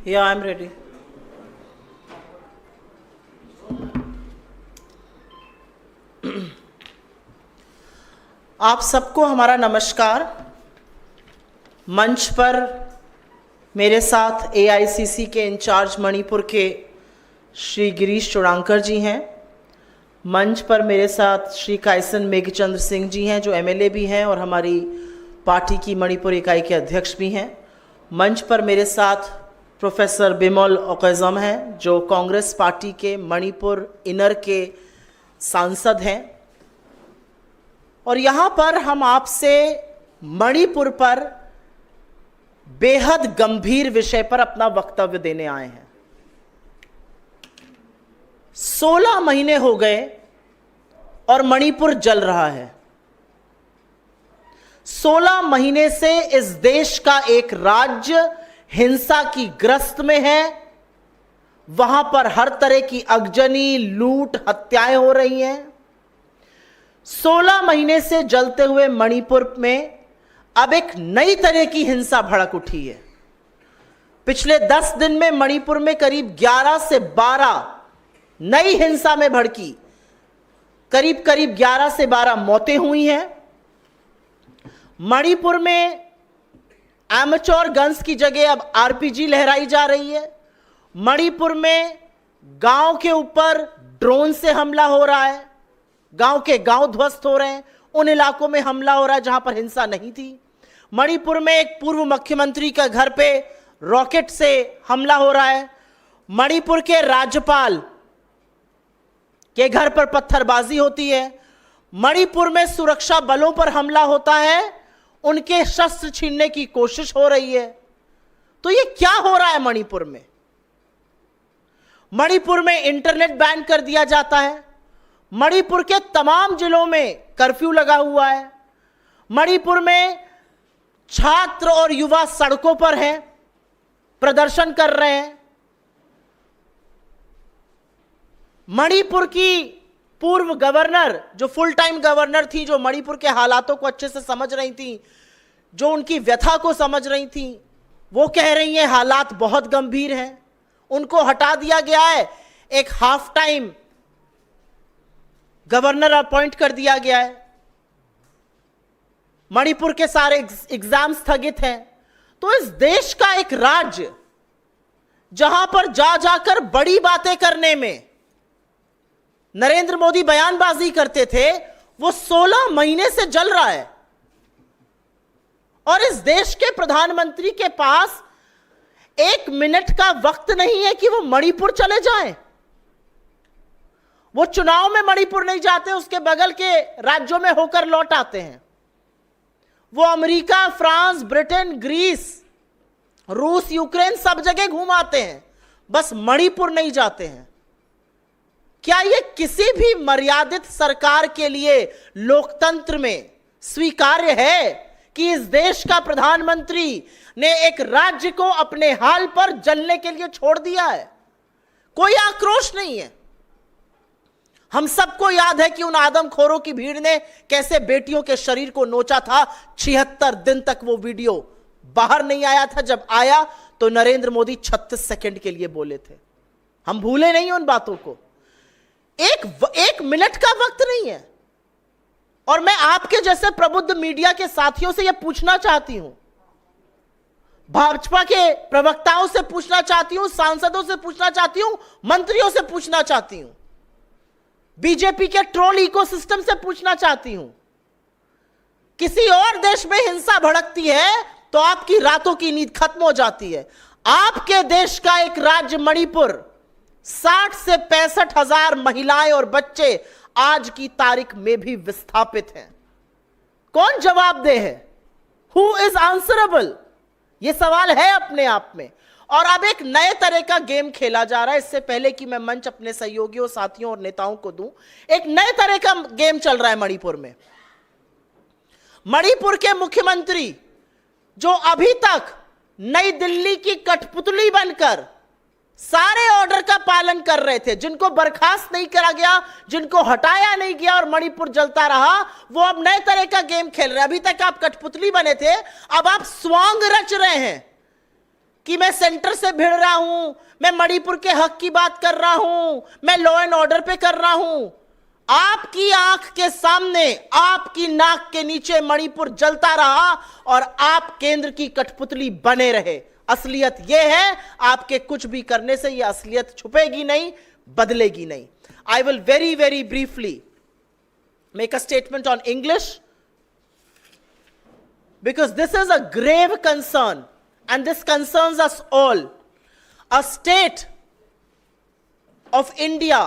Yeah, I'm ready. आप सबको हमारा नमस्कार। मंच पर मेरे साथ AICC के इंचार्ज मणिपुर के श्री गिरीश चोड़ांकर जी हैं। मंच पर मेरे साथ श्री कायसन मेघचंद्र सिंह जी हैं, जो MLA भी हैं और हमारी पार्टी की मणिपुर इकाई के अध्यक्ष भी हैं। मंच पर मेरे साथ प्रोफेसर बिमोल अकोइजम हैं, जो कांग्रेस पार्टी के मणिपुर इनर के सांसद हैं। और यहाँ पर हम आपसे मणिपुर पर बेहद गंभीर विषय पर अपना वक्तव्य देने आए हैं। 16 महीने हो गए और मणिपुर जल रहा है। 16 महीने से इस देश का एक राज्य हिंसा की ग्रस्त में है। वहां पर हर तरह की अगजनी, लूट, हत्याएं हो रही हैं। 16 महीने से जलते हुए मणिपुर में अब एक नई तरह की हिंसा भड़क उठी है। पिछले 10 दिन में मणिपुर में करीब 11 से 12 नई हिंसा में भड़की, करीब 11 से 12 मौतें हुई हैं। मणिपुर में एमेच्योर गन्स की जगह अब RPG लहराई जा रही है। मणिपुर में गांव के ऊपर ड्रोन से हमला हो रहा है। गांव के गांव ध्वस्त हो रहे हैं। उन इलाकों में हमला हो रहा है जहां पर हिंसा नहीं थी। मणिपुर में एक पूर्व मुख्यमंत्री का घर पे रॉकेट से हमला हो रहा है। मणिपुर के राज्यपाल के घर पर पत्थरबाजी होती है। मणिपुर में सुरक्षा बलों पर हमला होता है, उनके शस्त्र छीनने की कोशिश हो रही है। तो ये क्या हो रहा है मणिपुर में? मणिपुर में इंटरनेट बैन कर दिया जाता है। मणिपुर के तमाम जिलों में कर्फ्यू लगा हुआ है। मणिपुर में छात्र और युवा सड़कों पर हैं, प्रदर्शन कर रहे हैं। मणिपुर की पूर्व गवर्नर, जो फुल टाइम गवर्नर थी, जो मणिपुर के हालातों को अच्छे से समझ रही थी, जो उनकी व्यथा को समझ रही थी, वो कह रही हैं हालात बहुत गंभीर हैं। उनको हटा दिया गया है। एक हाफ टाइम गवर्नर अपॉइंट कर दिया गया है। मणिपुर के सारे एग्जाम स्थगित हैं। तो इस देश का एक राज्य जहां पर जाकर बड़ी बातें करने में नरेंद्र मोदी बयानबाजी करते थे, वो 16 महीने से जल रहा है। और इस देश के प्रधानमंत्री के पास 1 मिनट का वक्त नहीं है कि वो मणिपुर चले जाएं। वो चुनाव में मणिपुर नहीं जाते, उसके बगल के राज्यों में होकर लौट आते हैं। वो अमेरिका, फ्रांस, ब्रिटेन, ग्रीस, रूस, यूक्रेन सब जगह घूमाते हैं, बस मणिपुर नहीं जाते हैं। क्या ये किसी भी मर्यादित सरकार के लिए लोकतंत्र में स्वीकार्य है कि इस देश का प्रधानमंत्री ने एक राज्य को अपने हाल पर जलने के लिए छोड़ दिया है? कोई आक्रोश नहीं है। हम सबको याद है कि उन आदमखोरों की भीड़ ने कैसे बेटियों के शरीर को नोचा था। 76 दिन तक वो वीडियो बाहर नहीं आया था। जब आया तो नरेंद्र मोदी 36 सेकंड के लिए बोले थे। हम भूले नहीं उन बातों को। एक मिनट का वक्त नहीं है। और मैं आपके जैसे प्रबुद्ध मीडिया के साथियों से यह पूछना चाहती हूं, भाजपा के प्रवक्ताओं से पूछना चाहती हूं, सांसदों से पूछना चाहती हूं, मंत्रियों से पूछना चाहती हूं, बीजेपी के ट्रोल इकोसिस्टम से पूछना चाहती हूं। किसी और देश में हिंसा भड़कती है तो आपकी रातों की नींद खत्म हो जाती है। आपके देश का एक राज्य मणिपुर, 60 से 65 हजार महिलाएं और बच्चे आज की तारीख में भी विस्थापित हैं। कौन जवाबदेह है? Who is answerable? यह सवाल है अपने आप में। और अब एक नए तरह का गेम खेला जा रहा है। इससे पहले कि मैं मंच अपने सहयोगियों, साथियों और नेताओं को दूं, एक नए तरह का गेम चल रहा है मणिपुर में। मणिपुर के मुख्यमंत्री, जो अभी तक नई दिल्ली की कठपुतली बनकर सारे ऑर्डर का पालन कर रहे थे, जिनको बर्खास्त नहीं करा गया, जिनको हटाया नहीं गया और मणिपुर जलता रहा, वो अब नए तरह का गेम खेल रहे हैं। अभी तक आप कठपुतली बने थे, अब आप स्वांग रच रहे हैं कि मैं सेंटर से भिड़ रहा हूं, मैं मणिपुर के हक की बात कर रहा हूं, मैं लॉ एंड ऑर्डर पे कर रहा हूं। आपकी आंख के सामने, आपकी नाक के नीचे मणिपुर जलता रहा और आप केंद्र की कठपुतली बने रहे। असलियत यह है, आपके कुछ भी करने से यह असलियत छुपेगी नहीं, बदलेगी नहीं। I will very very briefly make a statement on English, because this is a grave concern and this concerns us all. A state of India,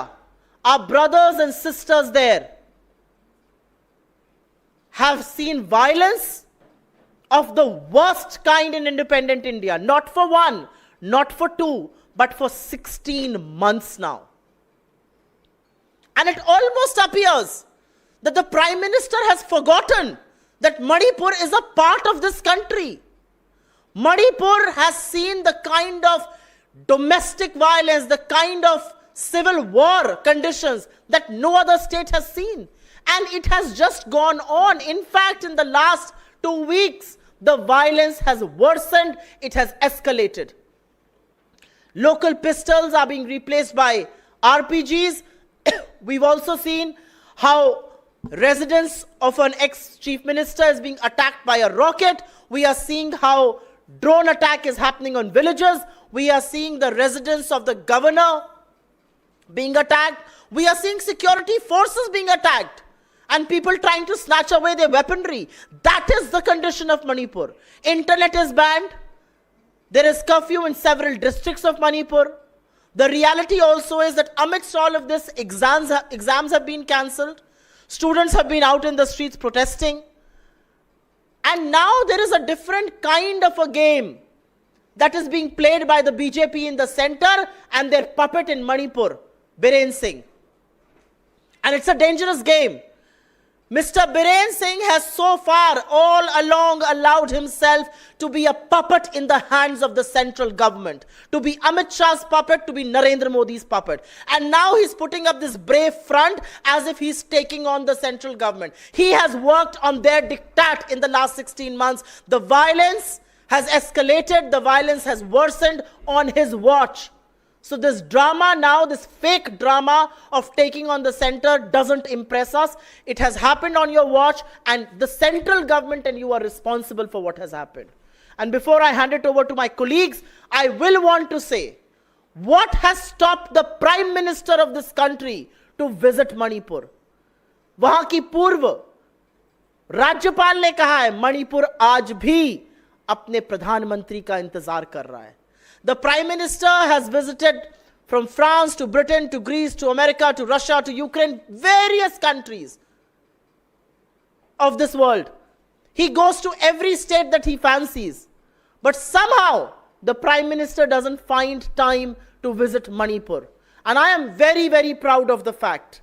our brothers and sisters there have seen violence of the worst kind in independent India, not for one, not for two, but for 16 months now. And it almost appears that the Prime Minister has forgotten that Manipur is a part of this country. Manipur has seen the kind of domestic violence, the kind of civil war conditions that no other state has seen. And it has just gone on. In fact, in the last 2 weeks, the violence has worsened, it has escalated. Local pistols are being replaced by RPGs. We've also seen how residence of an ex-chief minister is being attacked by a rocket. We are seeing how drone attack is happening on villages. We are seeing the residence of the governor being attacked. We are seeing security forces being attacked and people trying to snatch away their weaponry. That is the condition of Manipur. Internet is banned. There is curfew in several districts of Manipur. The reality also is that amidst all of this, exams have been cancelled. Students have been out in the streets protesting. And now there is a different kind of a game that is being played by the BJP in the center and their puppet in Manipur, Biren Singh. And it's a dangerous game. Mr. Biren Singh has so far all along allowed himself to be a puppet in the hands of the central government, to be Amit Shah's puppet, to be Narendra Modi's puppet. And now he's putting up this brave front as if he's taking on the central government. He has worked on their diktat in the last 16 months. The violence has escalated, the violence has worsened on his watch. So this drama now, this fake drama of taking on the center doesn't impress us. It has happened on your watch and the central government and you are responsible for what has happened. And before I hand it over to my colleagues, I will want to say, what has stopped the Prime Minister of this country to visit Manipur? वहां की पूर्व राज्यपाल ने कहा है, मणिपुर आज भी अपने प्रधानमंत्री का इंतजार कर रहा है. The Prime Minister has visited from France to Britain to Greece to America to Russia to Ukraine, various countries of this world. He goes to every state that he fancies. But somehow the Prime Minister doesn't find time to visit Manipur. And I am very, very proud of the fact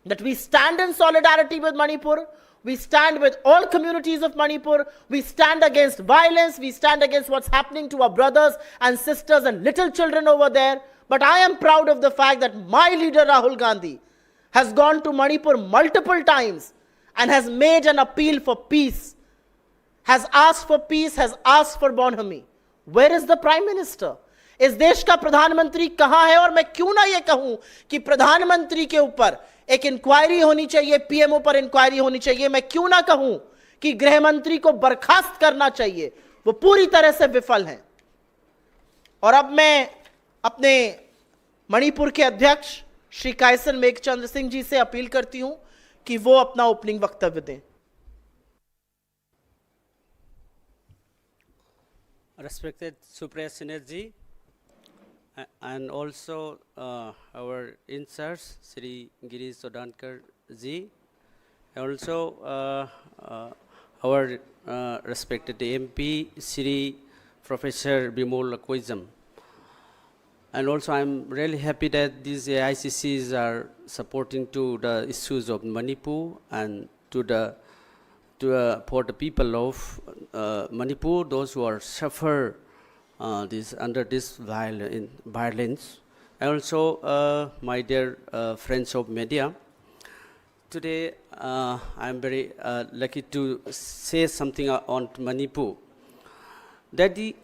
that we stand in solidarity with Manipur. We stand with all communities of Manipur. We stand against violence. We stand against what's happening to our brothers and sisters and little children over there. But I am proud of the fact that my leader Rahul Gandhi has gone to Manipur multiple times and has made an appeal for peace, has asked for peace, has asked for bonhomie. Where is the Prime Minister? इस देश का प्रधानमंत्री कहां है? और मैं क्यों ना ये कहूं कि प्रधानमंत्री के ऊपर एक इंक्वायरी होनी चाहिए, पीएमओ पर इंक्वायरी होनी चाहिए. मैं क्यों ना कहूं कि गृह मंत्री को बर्खास्त करना चाहिए. वो पूरी तरह से विफल हैं. और अब मैं अपने मणिपुर के अध्यक्ष श्री कायसन मेघचंद्र सिंह जी से अपील करती हूं कि वो अपना ओपनिंग वक्तव्य दें. Respected Supriya Synergy and also our in-charge Sri Girish Chodankar ji, also our respected MP Sri Professor Bimol Akoijam. And also I'm really happy that these AICCs are supporting to the issues of Manipur and for the people of Manipur, those who are suffer under this violence. And also my dear friends of media, today I'm very lucky to say something on Manipur, that the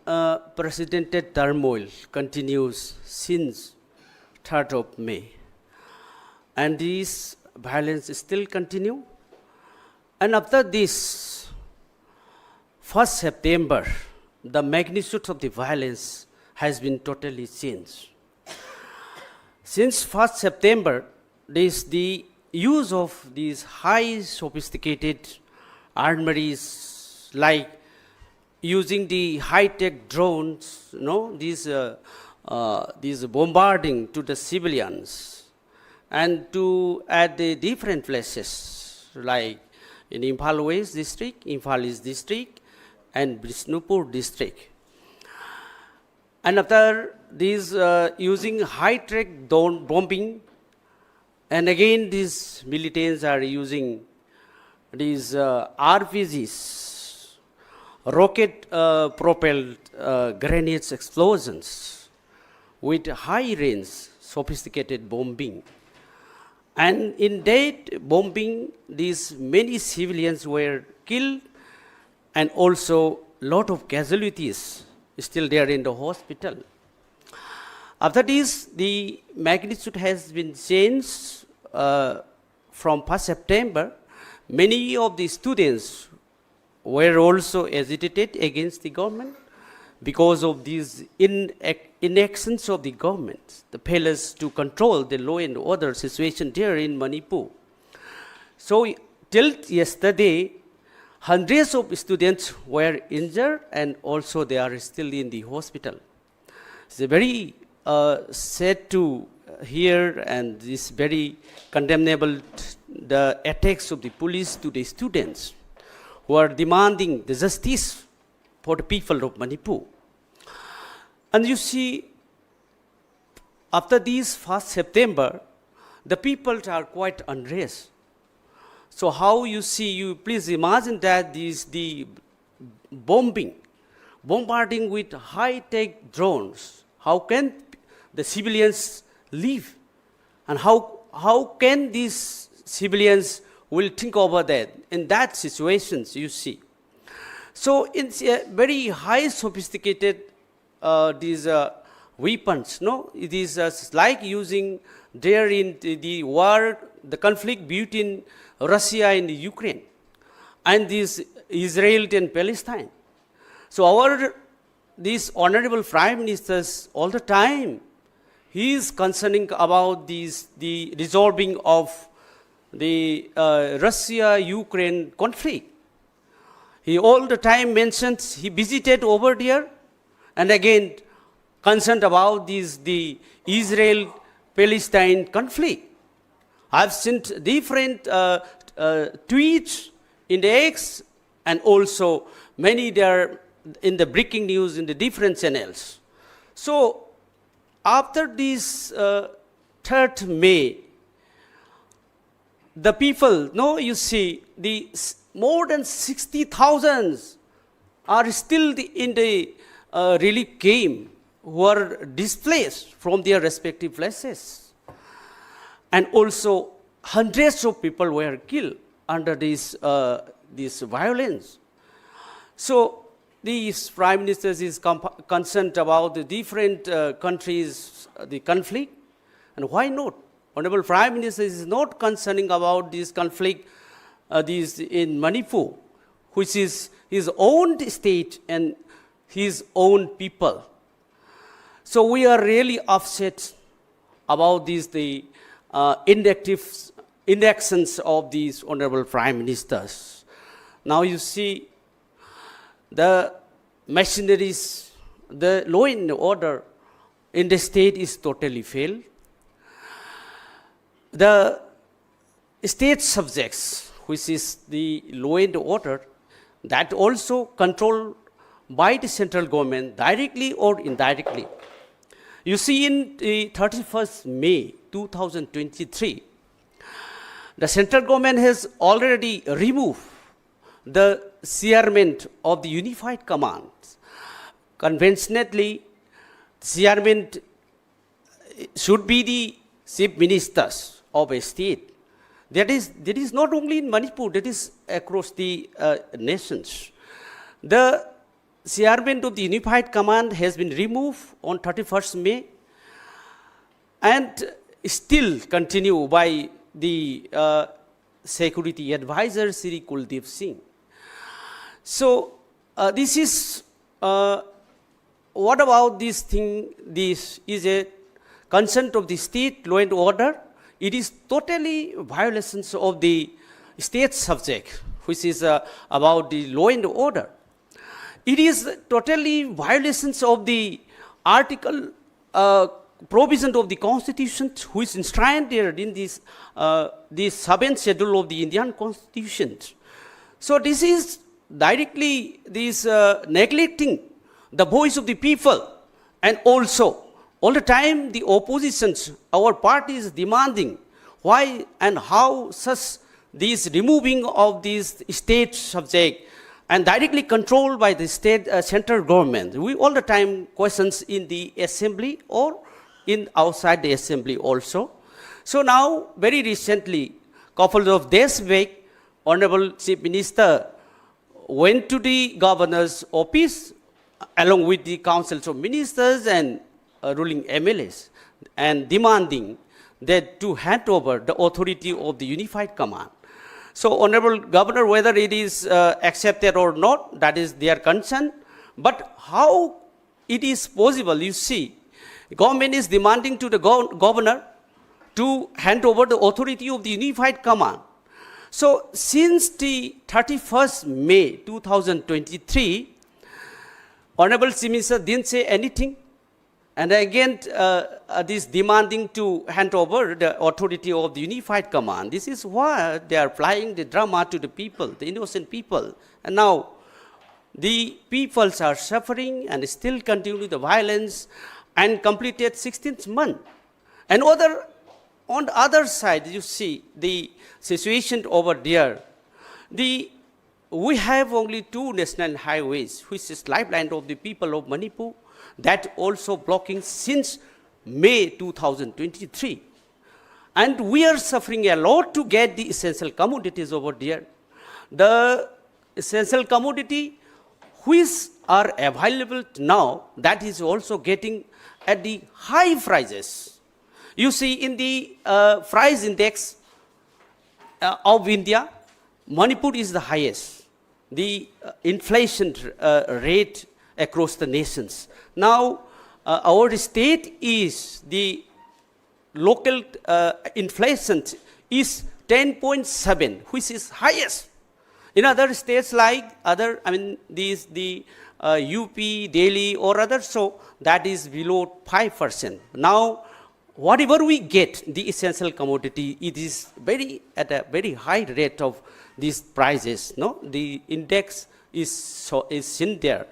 unprecedented turmoil continues since 3rd of May. And this violence still continue. And after this, 1st September, the magnitude of the violence has been totally changed. Since 1st September, the use of these high sophisticated armories, like using the high-tech drones, these bombarding to the civilians, and to at the different places, like in Imphal West district, Imphal East district, and Bishnupur district. And after these using high-tech bombing, and again these militants are using these RPGs, rocket-propelled grenades explosions with high-range sophisticated bombing. And in that bombing, these many civilians were killed, and also lot of casualties still there in the hospital. After this, the magnitude has been changed from 1st September. Many of the students were also agitated against the government because of these inactions of the government, the failures to control the law and order situation there in Manipur. So till yesterday, hundreds of students were injured, and also they are still in the hospital. It's very sad to hear, and this very condemnable, the attacks of the police to the students who are demanding the justice for the people of Manipur. And you see, after this 1st September, the people are quite unrest. So how you see, you please imagine that the bombarding with high-tech drones, how can the civilians live? And how can these civilians will think over that in that situations you see? So it's a very high sophisticated these weapons, it is like using there in the war, the conflict between Russia and Ukraine, and this Israel and Palestine. So these honorable prime ministers all the time, he is concerning about the resolving of the Russia-Ukraine conflict. He all the time mentions, he visited over there, and again concerned about the Israel-Palestine conflict. I've seen different tweets in the X, and also many there in the breaking news in the different channels. So after this 3rd May, the people, you see, the more than 60,000 are still in the relief camp who are displaced from their respective places. And also hundreds of people were killed under this violence. So these prime ministers is concerned about the different countries, the conflict, and why not? Honorable Prime Minister is not concerning about this conflict in Manipur, which is his own state and his own people. So we are really upset about the inactions of these honorable prime ministers. Now you see, the machineries, the law and order in the state is totally failed. The state subjects, which is the law and order, that also controlled by the central government directly or indirectly. You see, in the 31st May 2023, the central government has already removed the chairman of the unified command. Conventionally, chairman should be the chief ministers of a state. That is not only in Manipur, that is across the nations. The chairman of the Unified Command has been removed on 31st May and still continue by the security advisor Sri Kuldeep Singh. So this is, what about this thing? This is a concern of the state law and order. It is totally violations of the state subject, which is about the law and order. It is totally violations of the article provision of the Constitution, which is enshrined there in this the 7th schedule of the Indian Constitution. So this is directly this neglecting the voice of the people, and also all the time the oppositions, our party is demanding why and how such this removing of this state subject and directly controlled by the state central government. We all the time questions in the assembly or in outside the assembly also. So now very recently, couple of days back, Honorable Chief Minister went to the governor's office along with the councils of ministers and ruling MLAs and demanding that to hand over the authority of the Unified Command. So Honorable Governor, whether it is accepted or not, that is their concern. But how it is possible, you see, government is demanding to the governor to hand over the authority of the Unified Command. So since the 31st May 2023, Honorable Chief Minister didn't say anything. And again, this demanding to hand over the authority of the Unified Command. This is why they are playing the drama to the people, the innocent people. And now the peoples are suffering and still continue the violence and completed 16th month. And on the other side, you see the situation over there. We have only 2 national highways, which is lifeline of the people of Manipur, that also blocking since May 2023. And we are suffering a lot to get the essential commodities over there. The essential commodity which are available now, that is also getting at the high prices. You see in the price index of India, Manipur is the highest. The inflation rate across the nations. Now, our state is the local inflation is 10.7, which is highest. In other states like the UP, Delhi or others, so that is below 5%. Now, whatever we get, the essential commodity, it is at a very high rate of these prices. No, the index is in there.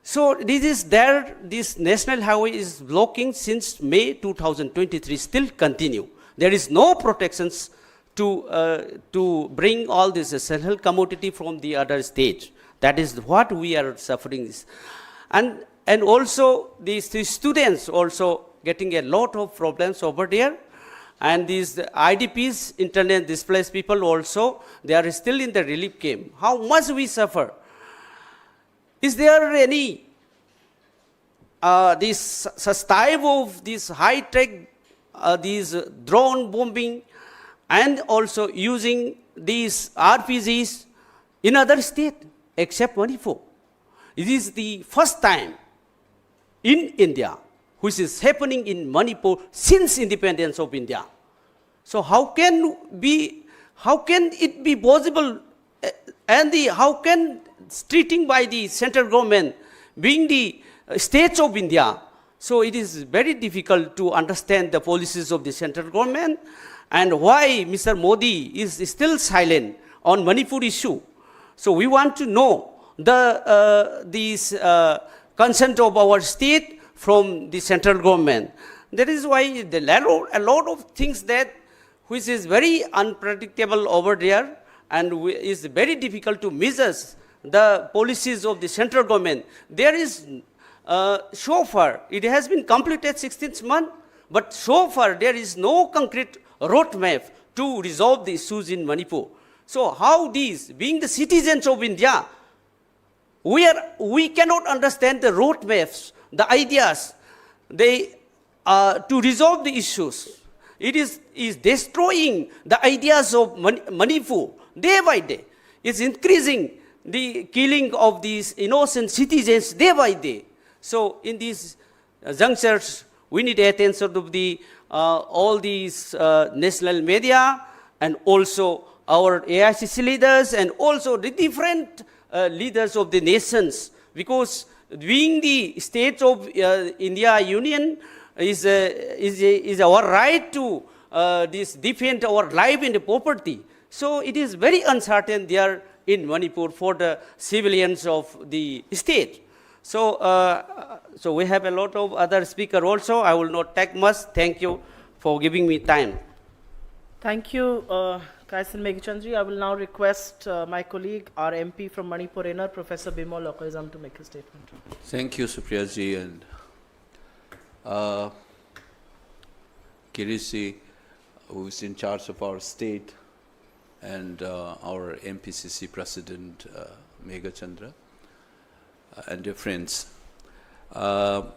So this is there. This national highway is blocking since May 2023. Still continue. There is no protections to bring all this essential commodity from the other states. That is what we are suffering. And also these students also getting a lot of problems over there. And these IDPs, internet displaced people also, they are still in the relief camp. How much we suffer? Is there any such type of this high-tech, these drone bombing, and also using these RPGs in other states except Manipur? It is the first time in India which is happening in Manipur since independence of India. So how can it be possible, and how can treating by the central government being the states of India? So it is very difficult to understand the policies of the central government and why Mr. Modi is still silent on Manipur issue. So we want to know these consent of our state from the central government. That is why a lot of things that which is very unpredictable over there and is very difficult to measure the policies of the central government. There is so far, it has been completed 16th month, but so far there is no concrete roadmap to resolve the issues in Manipur. So how these, being the citizens of India, we cannot understand the roadmaps, the ideas, to resolve the issues. It is destroying the ideas of Manipur day by day. It's increasing the killing of these innocent citizens day by day. So in these junctures, we need attention of all these national media and also our AICC leaders and also the different leaders of the nations, because being the state of India Union is our right to defend our life and property. So it is very uncertain there in Manipur for the civilians of the state. So we have a lot of other speakers also. I will not take much. Thank you for giving me time. Thank you, Kaisan Meghachandra. I will now request my colleague, our MP from Manipur Inner, Professor Bimol Akoijam, to make a statement. Thank you, Supriyaji, and Girish, who is in charge of our state, and our MPCC President, Meghachandra, and dear friends. You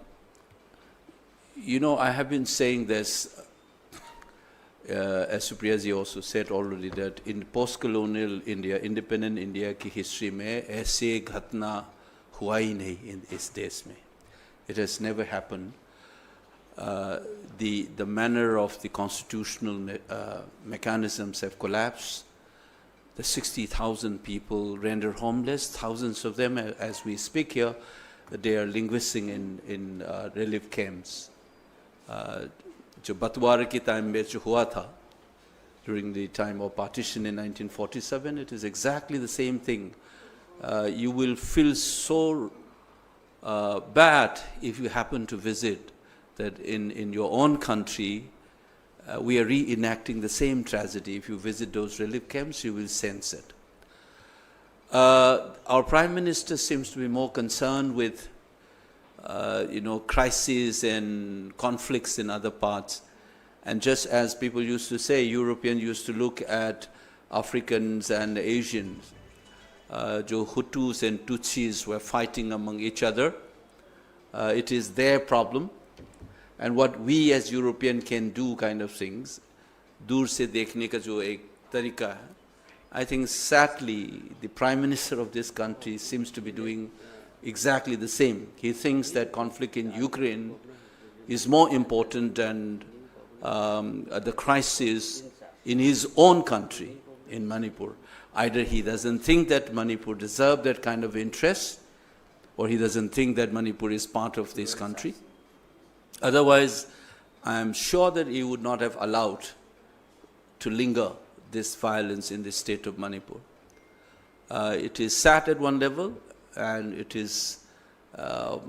know, I have been saying this, as Supriyaji also said already, that in post-colonial India, independent India की history में ऐसे घटना हुआ ही नहीं in इस देश में. It has never happened. The manner of the constitutional mechanisms have collapsed. The 60,000 people rendered homeless, thousands of them, as we speak here, they are linguisting in relief camps. जो बंटवारे के टाइम में जो हुआ था, during the time of partition in 1947, it is exactly the same thing. You will feel so bad if you happen to visit that in your own country, we are reenacting the same tragedy. If you visit those relief camps, you will sense it. Our Prime Minister seems to be more concerned with crises and conflicts in other parts. And just as people used to say, Europeans used to look at Africans and Asians, jo Hutus and Tutsis were fighting among each other. It is their problem. And what we as Europeans can do kind of things, dur se dekhne ka jo ek tarika hai, I think sadly the Prime Minister of this country seems to be doing exactly the same. He thinks that conflict in Ukraine is more important than the crisis in his own country, in Manipur. Either he doesn't think that Manipur deserves that kind of interest, or he doesn't think that Manipur is part of this country. Otherwise, I am sure that he would not have allowed to linger this violence in the state of Manipur. It is sad at one level, and it is a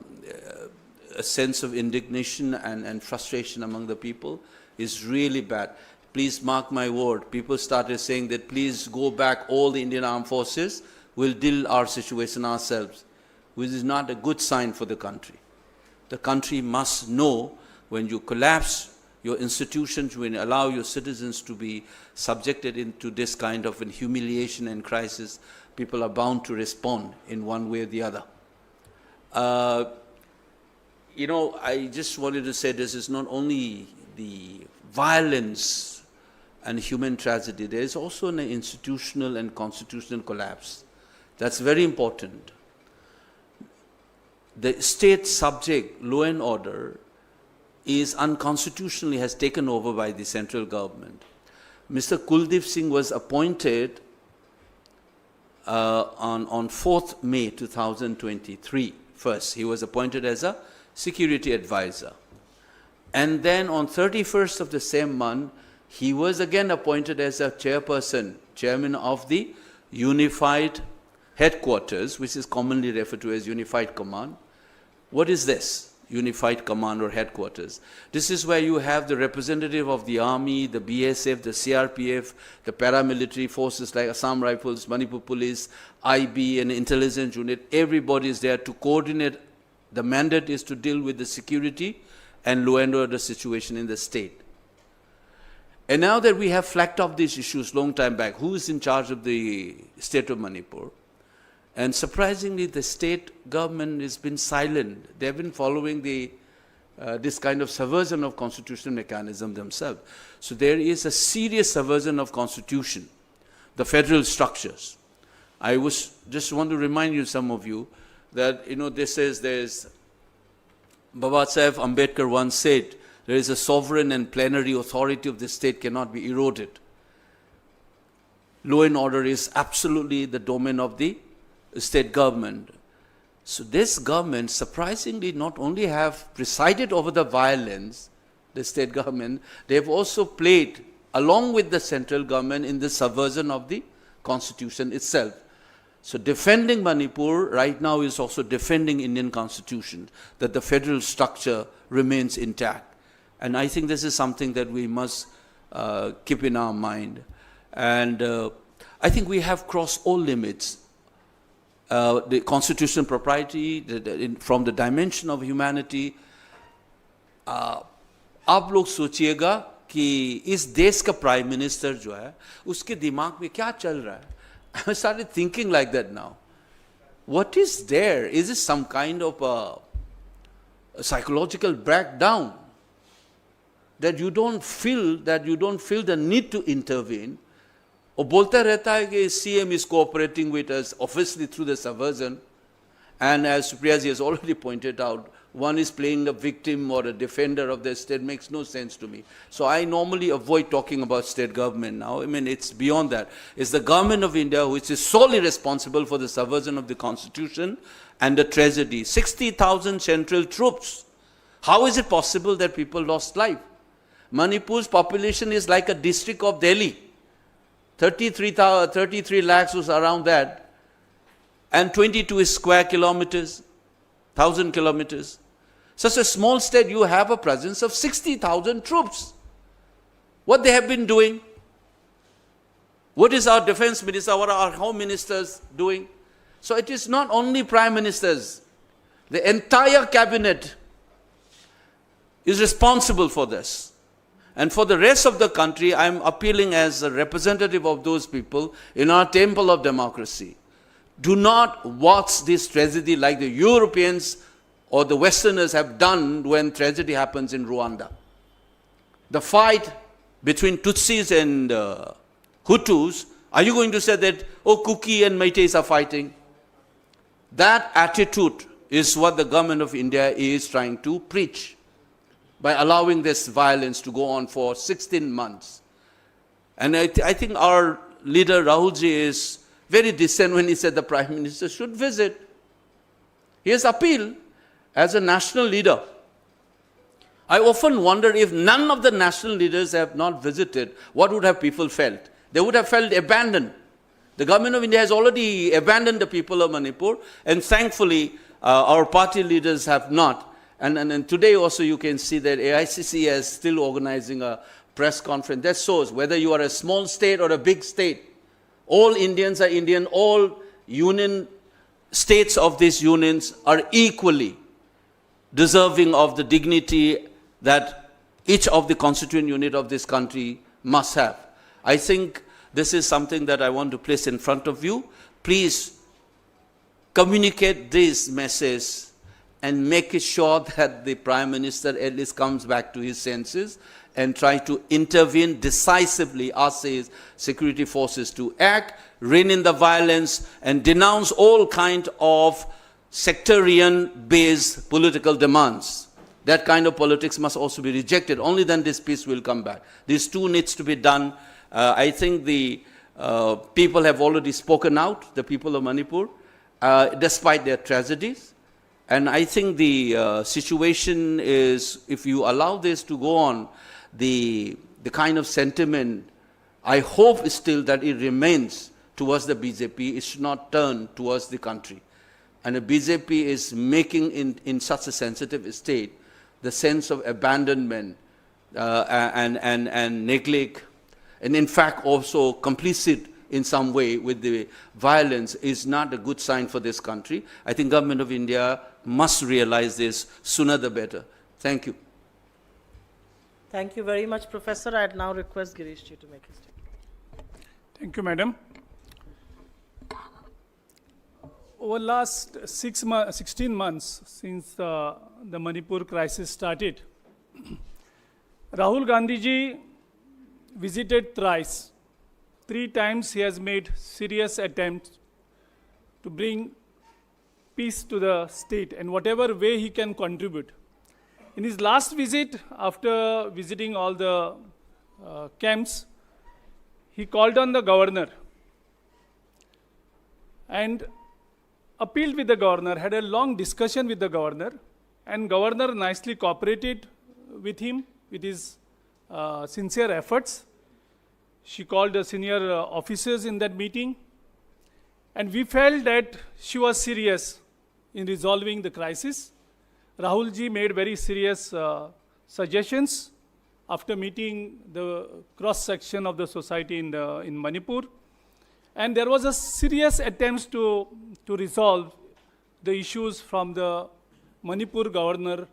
sense of indignation and frustration among the people is really bad. Please mark my word, people started saying that please go back, all the Indian armed forces, we'll deal our situation ourselves, which is not a good sign for the country. The country must know when you collapse your institutions, when you allow your citizens to be subjected into this kind of humiliation and crisis, people are bound to respond in one way or the other. I just wanted to say this is not only the violence and human tragedy, there is also an institutional and constitutional collapse. That's very important. The state subject, law and order, is unconstitutionally has taken over by the central government. Mr. Kuldeep Singh was appointed on 4th May 2023. First, he was appointed as a security advisor. And then on 31st of the same month, he was again appointed as a chairman of the Unified Headquarters, which is commonly referred to as Unified Command. What is this? Unified Command or Headquarters. This is where you have the representative of the Army, the BSF, the CRPF, the paramilitary forces like Assam Rifles, Manipur Police, IB and intelligence unit. Everybody is there to coordinate. The mandate is to deal with the security and law and order situation in the state. And now that we have flagged off these issues long time back, who is in charge of the state of Manipur? And surprisingly, the state government has been silent. They've been following this kind of subversion of constitutional mechanism themselves. So there is a serious subversion of constitution, the federal structures. I just want to remind you, some of you, that there's Baba Saheb Ambedkar once said, there is a sovereign and plenary authority of the state cannot be eroded. Law and order is absolutely the domain of the state government. So this government, surprisingly, not only have presided over the violence, the state government, they have also played, along with the central government, in the subversion of the constitution itself. So defending Manipur right now is also defending Indian constitution, that the federal structure remains intact. And I think this is something that we must keep in our mind. And I think we have crossed all limits. The constitutional propriety, from the dimension of humanity, आप लोग सोचिएगा कि इस देश का prime minister जो है, उसके दिमाग में क्या चल रहा है? I started thinking like that now. What is there? Is it some kind of a psychological breakdown that you don't feel the need to intervene? और बोलता रहता है कि CM is cooperating with us, obviously through the subversion. And as Supriyaji has already pointed out, one is playing a victim or a defender of the state. Makes no sense to me. So I normally avoid talking about state government now. I mean, it's beyond that. It's the government of India which is solely responsible for the subversion of the constitution and the tragedy. 60,000 central troops. How is it possible that people lost life? Manipur's population is like a district of Delhi. 33 lakhs was around that. And 22 square kilometers, 1,000 kilometers. Such a small state, you have a presence of 60,000 troops. What they have been doing? What is our defense minister, what are our home ministers doing? So it is not only prime ministers. The entire cabinet is responsible for this. And for the rest of the country, I am appealing as a representative of those people in our temple of democracy. Do not watch this tragedy like the Europeans or the Westerners have done when tragedy happens in Rwanda. The fight between Tutsis and Hutus, are you going to say that, oh, Kuki and Meiteis are fighting? That attitude is what the government of India is trying to preach by allowing this violence to go on for 16 months. And I think our leader Rahulji is very decent when he said the Prime Minister should visit. He has appealed as a national leader. I often wonder if none of the national leaders have not visited, what would have people felt? They would have felt abandoned. The government of India has already abandoned the people of Manipur, and thankfully our party leaders have not. And today also you can see that AICC is still organizing a press conference. That shows whether you are a small state or a big state, all Indians are Indian, all union states of these unions are equally deserving of the dignity that each of the constituent unit of this country must have. I think this is something that I want to place in front of you. Please communicate this message and make it sure that the Prime Minister at least comes back to his senses and try to intervene decisively, ask his security forces to act, rein in the violence, and denounce all kind of sectarian-based political demands. That kind of politics must also be rejected. Only then this peace will come back. These two needs to be done. I think the people have already spoken out, the people of Manipur, despite their tragedies. And I think the situation is, if you allow this to go on, the kind of sentiment, I hope still that it remains towards the BJP. It should not turn towards the country. And the BJP is making in such a sensitive state the sense of abandonment and neglect, and in fact also complicit in some way with the violence is not a good sign for this country. I think government of India must realize this sooner the better. Thank you. Thank you very much, Professor. I'd now request Girish ji to make his statement. Thank you, Madam. over last 16 months since the Manipur crisis started, Rahul Gandhi ji visited thrice. 3 times he has made serious attempts to bring peace to the state and whatever way he can contribute. In his last visit, after visiting all the camps, he called on the governor and appealed with the governor, had a long discussion with the governor, and governor nicely cooperated with him, with his sincere efforts. She called the senior officers in that meeting, and we felt that she was serious in resolving the crisis. Rahul ji made very serious suggestions after meeting the cross-section of the society in Manipur. And there was a serious attempt to resolve the issues from the Manipur governor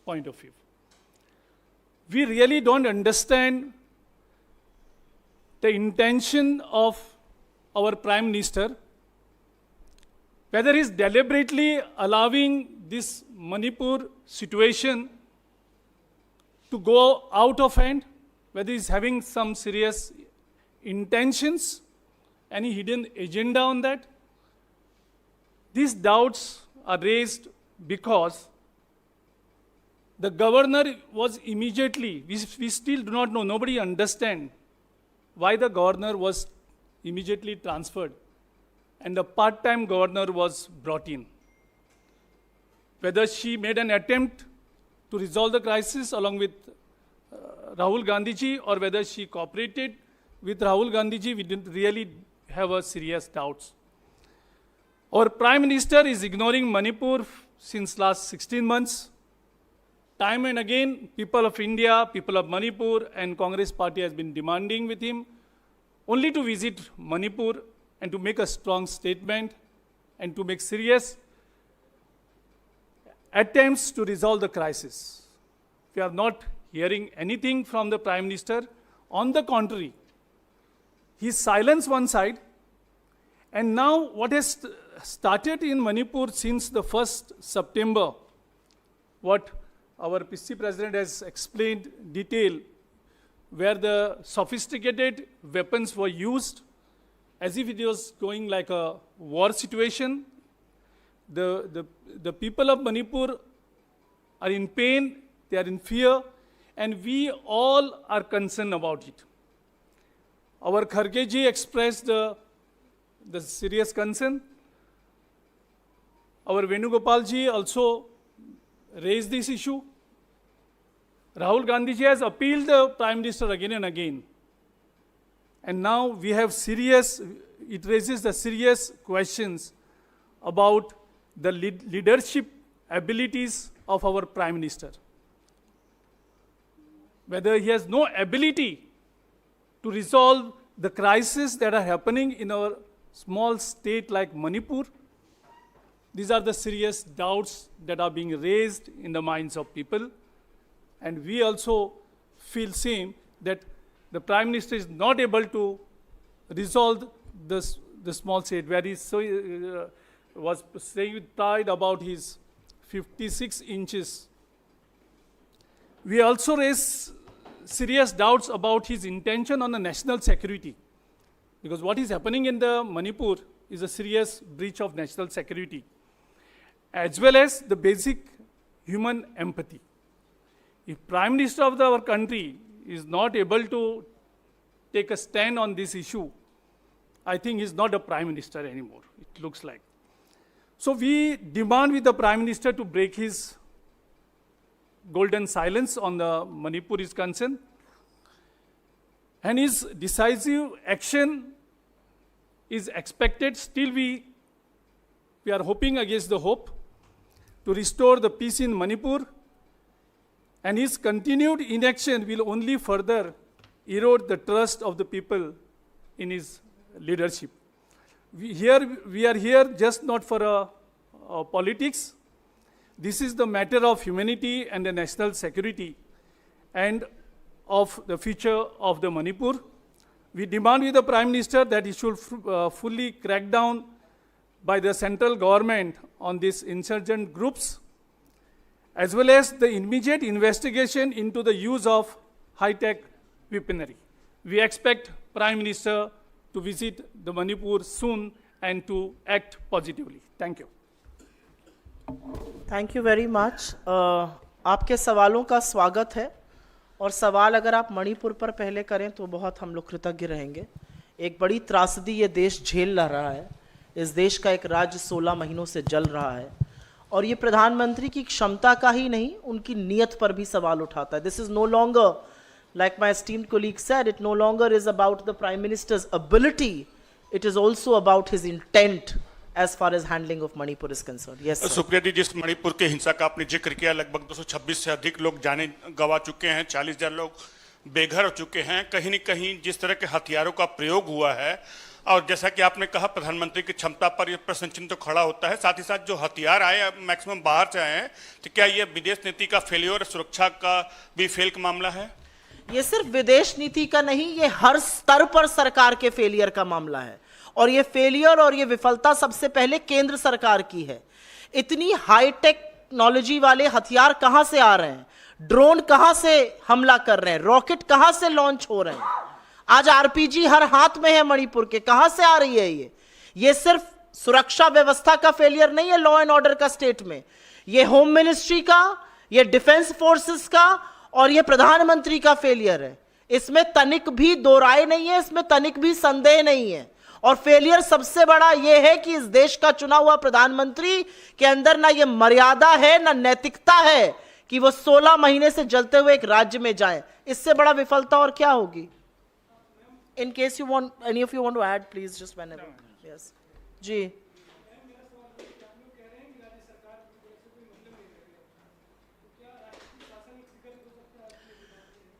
point of view. We really don't understand the intention of our Prime Minister, whether he's deliberately allowing this Manipur situation to go out of hand, whether he's having some serious intentions, any hidden agenda on that. These doubts are raised because the governor was immediately, we still do not know, nobody understands why the governor was immediately transferred and the part-time governor was brought in. Whether she made an attempt to resolve the crisis along with Rahul Gandhi ji, or whether she cooperated with Rahul Gandhi ji, we didn't really have a serious doubts. Our Prime Minister is ignoring Manipur since last 16 months. Time and again, people of India, people of Manipur and Congress party has been demanding with him only to visit Manipur and to make a strong statement and to make serious attempts to resolve the crisis. We are not hearing anything from the Prime Minister. On the contrary, he silenced one side, and now what has started in Manipur since the 1st September, what our PC President has explained detail, where the sophisticated weapons were used as if it was going like a war situation. The people of Manipur are in pain, they are in fear, and we all are concerned about it. Our Kharge ji expressed the serious concern. Our Venugopal ji also raised this issue. Rahul Gandhi ji has appealed the Prime Minister again and again. And now we have it raises the serious questions about the leadership abilities of our Prime Minister. Whether he has no ability to resolve the crises that are happening in our small state like Manipur. These are the serious doubts that are being raised in the minds of people. And we also feel same that the Prime Minister is not able to resolve the small state, where he was saying with pride about his 56 inches. We also raise serious doubts about his intention on the national security, because what is happening in the Manipur is a serious breach of national security, as well as the basic human empathy. If Prime Minister of our country is not able to take a stand on this issue, I think he's not a Prime Minister anymore, it looks like. So we demand with the Prime Minister to break his golden silence on the Manipur is concerned, and his decisive action is expected. Still we are hoping against the hope to restore the peace in Manipur, and his continued inaction will only further erode the trust of the people in his leadership. We are here just not for politics. This is the matter of humanity and the national security and of the future of the Manipur. We demand with the Prime Minister that he should fully crack down by the central government on these insurgent groups, as well as the immediate investigation into the use of high-tech weaponry. We expect Prime Minister to visit the Manipur soon and to act positively. Thank you. Thank you very much. आपके सवालों का स्वागत है, और सवाल अगर आप मणिपुर पर पहले करें तो बहुत हम लोग कृतज्ञ रहेंगे। एक बड़ी त्रासदी ये देश झेल रहा है। इस देश का एक राज्य 16 महीनों से जल रहा है, और ये प्रधानमंत्री की क्षमता का ही नहीं, उनकी नीयत पर भी सवाल उठाता है। This is no longer, like my esteemed colleague said, it no longer is about the prime minister's ability, it is also about his intent as far as handling of Manipur is concerned. Yes, sir. Supriya ji, जिस मणिपुर के हिंसा का आपने जिक्र किया, लगभग 226 से अधिक लोग जाने गंवा चुके हैं, 40,000 लोग बेघर हो चुके हैं। कहीं न कहीं जिस तरह के हथियारों का प्रयोग हुआ है, और जैसा कि आपने कहा प्रधानमंत्री की क्षमता पर यह प्रश्न चिन्ह तो खड़ा होता है, साथ ही साथ जो हथियार आए मैक्सिमम बाहर से आए हैं, तो क्या ये विदेश नीति का फेलियर, सुरक्षा का भी फेल का मामला है? ये सिर्फ विदेश नीति का नहीं, ये हर स्तर पर सरकार के फेलियर का मामला है, और ये फेलियर और ये विफलता सबसे पहले केंद्र सरकार की है। इतनी हाई टेक्नोलॉजी वाले हथियार कहां से आ रहे हैं? ड्रोन कहां से हमला कर रहे हैं? रॉकेट कहां से लॉन्च हो रहे हैं? आज आरपीजी हर हाथ में है मणिपुर के, कहां से आ रही है ये सिर्फ सुरक्षा व्यवस्था का फेलियर नहीं है लॉ एंड ऑर्डर का स्टेट में, ये होम मिनिस्ट्री का, ये डिफेंस फोर्सेस का, और ये प्रधानमंत्री का फेलियर है। इसमें तनिक भी दो राय नहीं है, इसमें तनिक भी संदेह नहीं है। और फेलियर सबसे बड़ा यह है कि इस देश का चुना हुआ प्रधानमंत्री के अंदर ना ये मर्यादा है, ना नैतिकता है कि वो 16 महीने से जलते हुए एक राज्य में जाए। इससे बड़ा विफलता और क्या होगी? In case you want, any of you want to add, please just whenever. Yes जी।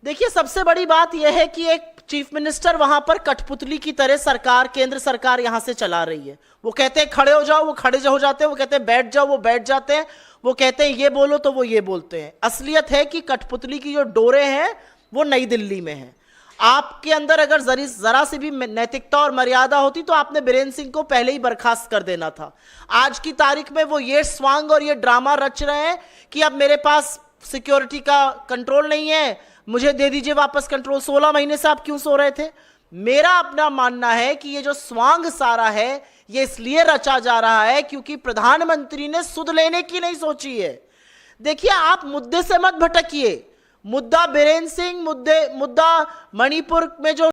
देखिए, सबसे बड़ी बात यह है कि एक चीफ मिनिस्टर वहां पर कठपुतली की तरह सरकार, केंद्र सरकार यहां से चला रही है। वो कहते हैं खड़े हो जाओ, वो खड़े हो जाते हैं, वो कहते हैं बैठ जाओ, वो बैठ जाते हैं, वो कहते हैं ये बोलो तो वो ये बोलते हैं। असलियत है कि कठपुतली की जो डोरे हैं वो नई दिल्ली में है। आपके अंदर अगर जरा सी भी नैतिकता और मर्यादा होती तो आपने बीरेन सिंह को पहले ही बर्खास्त कर देना था। आज की तारीख में वो ये स्वांग और ये ड्रामा रच रहे हैं कि अब मेरे पास सिक्योरिटी का कंट्रोल नहीं है, मुझे दे दीजिए वापस कंट्रोल। 16 महीने से आप क्यों सो रहे थे? मेरा अपना मानना है कि ये जो स्वांग सारा है ये इसलिए रचा जा रहा है क्योंकि प्रधानमंत्री ने सुध लेने की नहीं सोची है। देखिए, आप मुद्दे से मत भटकिए। मुद्दा बीरेन सिंह, मुद्दा मणिपुर में जो